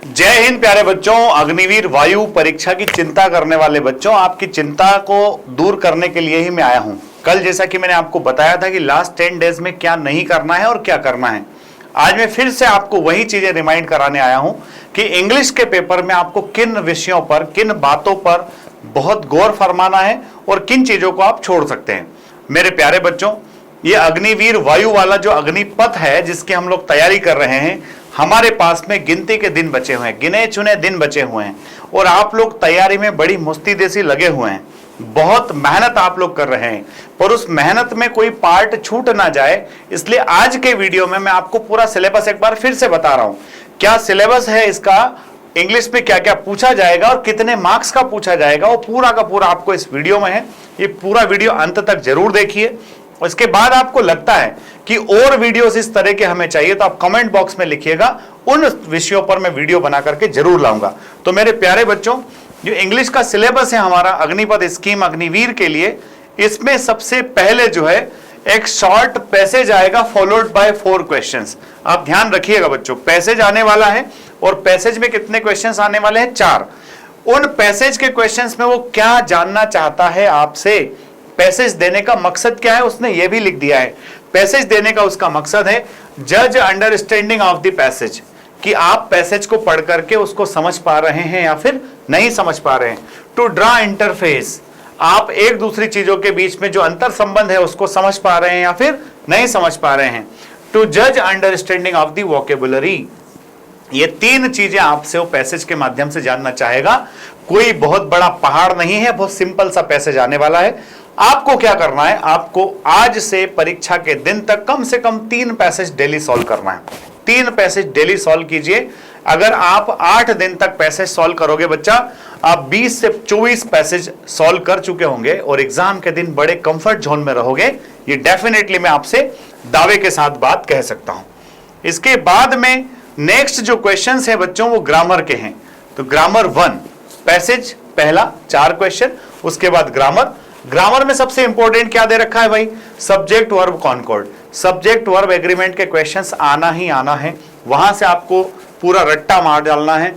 जय हिंद प्यारे बच्चों। अग्निवीर वायु परीक्षा की चिंता करने वाले बच्चों, आपकी चिंता को दूर करने के लिए ही मैं आया हूं। कल जैसा कि मैंने आपको बताया था कि लास्ट 10 डेज में क्या नहीं करना है और क्या करना है, आज मैं फिर से आपको वही चीजें रिमाइंड कराने आया हूं कि इंग्लिश के पेपर में आपको किन विषयों पर, किन बातों पर बहुत गौर फरमाना है और किन चीजों को आप छोड़ सकते हैं। मेरे प्यारे बच्चों, ये अग्निवीर वायु वाला जो अग्निपथ है जिसकी हम लोग तैयारी कर रहे हैं, हमारे पास में गिनती के दिन बचे हुए हैं, गिने चुने दिन बचे हुए हैं और आप लोग तैयारी में बड़ी मुस्तैदी से लगे हुए हैं। बहुत मेहनत आप लोग कर रहे हैं, पर उस मेहनत में कोई पार्ट छूट ना जाए, इसलिए आज के वीडियो में मैं आपको पूरा सिलेबस एक बार फिर से बता रहा हूं। क्या सिलेबस है इसका, इंग्लिश में क्या क्या पूछा जाएगा और कितने मार्क्स का पूछा जाएगा, वो पूरा का पूरा आपको इस वीडियो में है। ये पूरा वीडियो अंत तक जरूर देखिए। उसके बाद आपको लगता है कि और वीडियोस इस तरह के हमें चाहिए तो आप कमेंट बॉक्स में लिखिएगा, उन विषयों पर मैं वीडियो बना करके जरूर लाऊंगा। तो मेरे प्यारे बच्चों, जो इंग्लिश का सिलेबस है हमारा अग्निपथ स्कीम अग्निवीर के लिए, इसमें सबसे पहले जो है एक शॉर्ट पैसेज आएगा फॉलोड बाय 4 क्वेश्चंस। आप ध्यान रखिएगा बच्चों, पैसेज आने वाला है और पैसेज में कितने क्वेश्चंस आने वाले हैं? 4। उन पैसेज के क्वेश्चंस में वो क्या जानना चाहता है आपसे, पैसेज देने का मकसद क्या है, उसने ये भी लिख दिया है। पैसेज देने का उसका मकसद है जज अंडरस्टैंडिंग ऑफ द पैसेज, कि आप पैसेज को पढ़ करके उसको समझ पा रहे हैं या फिर नहीं समझ पा रहे हैं। टू ड्रा इंटरफेस, आप एक दूसरी चीजों के बीच में जो अंतर संबंध है उसको समझ पा रहे हैं या फिर नहीं समझ पा रहे हैं। टू जज अंडरस्टैंडिंग ऑफ द वोकेबुलरी, ये 3 चीजें आपसे वो पैसेज के माध्यम से जानना चाहेगा। कोई बहुत बड़ा पहाड़ नहीं है, बहुत सिंपल सा पैसेज आने वाला है। आपको क्या करना है, आपको आज से परीक्षा के दिन तक कम से कम 3 पैसेज डेली सॉल्व करना है। 3 पैसेज डेली सॉल्व कीजिए। अगर आप 8 दिन तक पैसेज सॉल्व करोगे बच्चा, आप 20 से 24 पैसेज सॉल्व कर चुके होंगे और एग्जाम के दिन बड़े कंफर्ट जोन में रहोगे। ये डेफिनेटली मैं आपसे दावे के साथ बात कह सकता हूं। इसके बाद में नेक्स्ट जो क्वेश्चंस है बच्चों, वो ग्रामर के हैं। तो ग्रामर 1 पैसेज पहला 4 क्वेश्चन, उसके बाद ग्रामर। ग्रामर में सबसे इंपॉर्टेंट क्या दे रखा है भाई? Subject verb concord, subject verb agreement के क्वेश्चंस आना ही आना है, वहां से आपको पूरा रट्टा मार डालना है।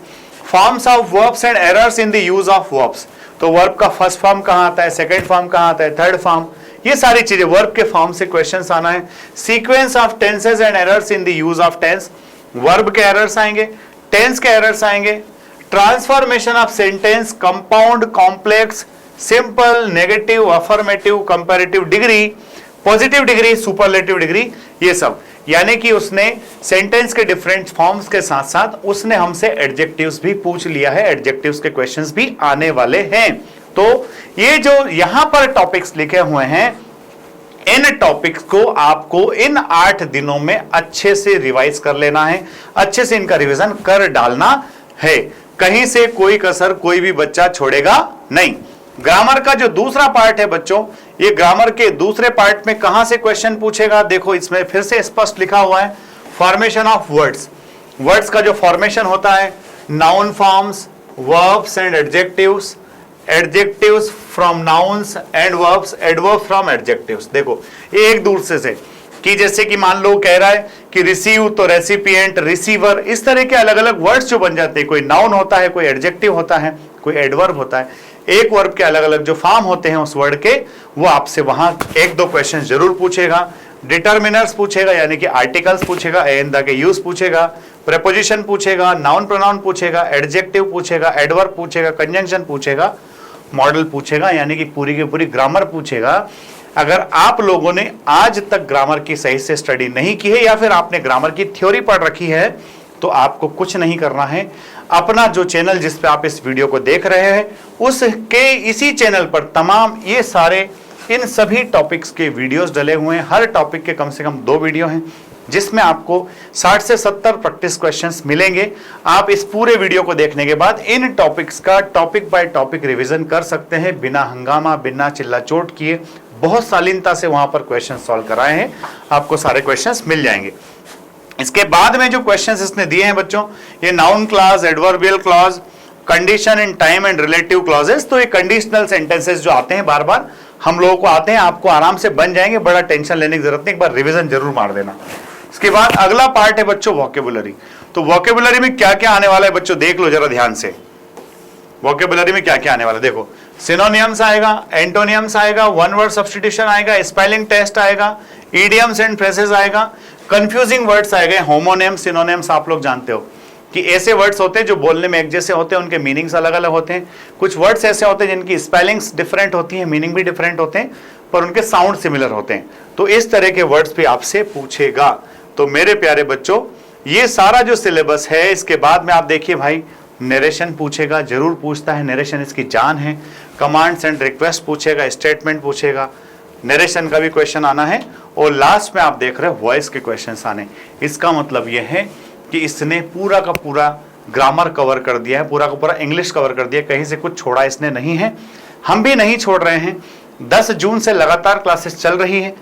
Forms of verbs and errors in the use of verbs, तो वर्ब का फर्स्ट फॉर्म कहां आता है, सेकंड फॉर्म कहां आता है, थर्ड फॉर्म, ये सारी चीजें वर्ब के फॉर्म से क्वेश्चंस आना है। Sequence of tenses and errors in the use of tense, verb के एरर्स आएंगे, टेंस के एरर्स आएंगे। Transformation of sentence, compound, complex, simple, negative, affirmative, comparative degree, positive degree, superlative degree, ये सब। यानी कि उसने सेंटेंस के डिफरेंट फॉर्म्स के साथ साथ उसने हमसे एडजेक्टिव्स भी पूछ लिया है, एडजेक्टिव्स के क्वेश्चंस भी आने वाले हैं। तो ये जो यहां पर टॉपिक्स लिखे हुए हैं, इन टॉपिक्स को आपको इन 8 दिनों में अच्छे से रिवाइज कर लेना है, अच्छे से इनका रिवीजन कर डालना है। कहीं से कोई कसर कोई भी बच्चा छोड़ेगा नहीं। ग्रामर का जो दूसरा पार्ट है बच्चों, ये ग्रामर के दूसरे पार्ट में कहां से क्वेश्चन पूछेगा, देखो इसमें फिर से स्पष्ट लिखा हुआ है, फॉर्मेशन ऑफ वर्ड्स। वर्ड्स का जो फॉर्मेशन होता है, noun forms, verbs and adjectives, adjectives from nouns and verbs, adverb from adjectives. देखो एक दूसरे से, कि जैसे कि मान लो कह रहा है कि रिसीव, तो रेसिपिएंट, रिसीवर, इस तरह के अलग अलग वर्ड्स जो बन जाते हैं, कोई नाउन होता है, कोई एडजेक्टिव होता है, कोई एडवर्ब होता है। एक वर्ब के अलग अलग जो फॉर्म होते हैं उस वर्ड के, वो आपसे वहां 1-2 क्वेश्चन जरूर पूछेगा। डिटर्मिनर्स पूछेगा, यानी कि आर्टिकल्स पूछेगा, एंड के यूज पूछेगा, प्रेपोजिशन पूछेगा, नाउन प्रोनाउन पूछेगा, एडजेक्टिव पूछेगा, एडवर्ब पूछेगा, कंजंक्शन पूछेगा, मॉडल पूछेगा, यानी कि पूरी की पूरी ग्रामर पूछेगा। अगर आप लोगों ने आज तक ग्रामर की सही से स्टडी नहीं की है या फिर आपने ग्रामर की थ्योरी पढ़ रखी है, तो आपको कुछ नहीं करना है। अपना जो चैनल जिस पे आप इस वीडियो को देख रहे हैं, उसके इसी चैनल पर तमाम ये सारे इन सभी टॉपिक्स के वीडियोस डले हुए हैं। हर टॉपिक के कम से कम 2 वीडियो हैं, जिसमें आपको 60 से 70 प्रैक्टिस क्वेश्चंस मिलेंगे। आप इस पूरे वीडियो को देखने के बाद इन टॉपिक्स का टॉपिक बाय टॉपिक रिवीजन कर सकते हैं, बिना हंगामा, बिना चिल्ला चोट किए। बहुत शालीनता से वहां पर क्वेश्चन सॉल्व कराए हैं, आपको सारे क्वेश्चंस मिल जाएंगे। इसके बाद में जो क्वेश्चंस इसने दिए हैं बच्चों, ये noun clause, adverbial clause, condition in time and relative clauses, तो ये कंडीशनल सेंटेंसेस जो आते हैं बार बार हम लोगों को आते हैं, आपको आराम से बन जाएंगे, बड़ा टेंशन लेने की जरूरत नहीं, एक बार रिवीजन जरूर मार देना। इसके बाद अगला पार्ट है बच्चों वोकेबुलरी। तो वोकेबुलरी में क्या क्या आने वाला है बच्चों, देख लो जरा ध्यान से। वोकेबुलरी में क्या क्या आने वाला है देखो, सिनोनियम्स आएगा, एंटोनियम्स आएगा, वन वर्ड सब्स्टिट्यूशन आएगा, स्पेलिंग टेस्ट आएगा, इडियम्स एंड फ्रेजेस आएगा, कंफ्यूजिंग वर्ड्स आएंगे, होमोनिम्स, सिनोनिम्स आप लोग जानते हो कि ऐसे वर्ड्स होते हैं जो बोलने में एक जैसे होते हैं, उनके मीनिंग्स अलग अलग होते हैं। कुछ वर्ड्स ऐसे होते हैं जिनकी स्पेलिंग्स डिफरेंट होती हैं, मीनिंग भी डिफरेंट होते हैं, पर उनके साउंड सिमिलर होते हैं। तो इस तरह के वर्ड्स भी आपसे पूछेगा। तो मेरे प्यारे बच्चों, ये सारा जो सिलेबस है, इसके बाद में आप देखिए भाई, नरेशन पूछेगा, जरूर पूछता है, नरेशन इसकी जान है। कमांड्स एंड रिक्वेस्ट पूछेगा, स्टेटमेंट पूछेगा, नरेशन का भी क्वेश्चन आना है, और लास्ट में आप देख रहे हो वॉइस के क्वेश्चन आने। इसका मतलब यह है कि इसने पूरा का पूरा ग्रामर कवर कर दिया है, पूरा का पूरा इंग्लिश कवर कर दिया, कहीं से कुछ छोड़ा इसने नहीं है। हम भी नहीं छोड़ रहे हैं। 10 जून से लगातार क्लासेस चल रही है,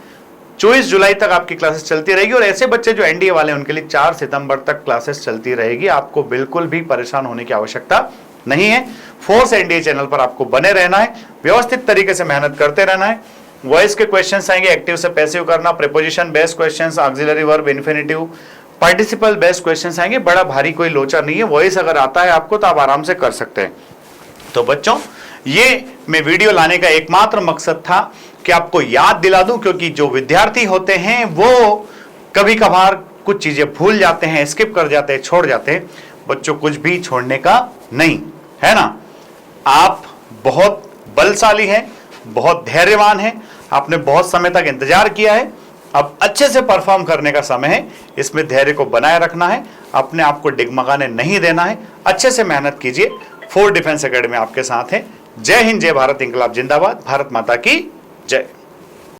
24 जुलाई तक आपकी क्लासेस चलती रहेगी। और ऐसे बच्चे जो एनडीए वाले हैं उनके लिए 4 सितंबर तक क्लासेस चलती रहेगी। आपको बिल्कुल भी परेशान होने की आवश्यकता नहीं है। फोर्स एनडीए चैनल पर आपको बने रहना है, व्यवस्थित तरीके से मेहनत करते रहना है। वॉइस के क्वेश्चंस आएंगे, एक्टिव से पैसिव करना, preposition based questions, auxiliary verb, infinitive, participle based questions आएंगे। बड़ा भारी कोई लोचा नहीं है, वॉइस अगर आता है आपको तो आप आराम से कर सकते हैं। तो बच्चों, ये मैं वीडियो लाने का एकमात्र मकसद था कि आपको याद दिला दूं, क्योंकि जो विद्यार्थी होते हैं वो कभी कभार कुछ चीजें भूल जाते हैं, स्किप कर जाते हैं, छोड़ जाते हैं। बच्चों, कुछ भी छोड़ने का नहीं है ना। आप बहुत बलशाली हैं, बहुत धैर्यवान हैं, आपने बहुत समय तक इंतजार किया है। अब अच्छे से परफॉर्म करने का समय है। इसमें धैर्य को बनाए रखना है, अपने आप को डिगमगाने नहीं देना है। अच्छे से मेहनत कीजिए। फोर्स डिफेंस एकेडमी आपके साथ है। जय हिंद, जय भारत, इंकलाब जिंदाबाद, भारत माता की जय।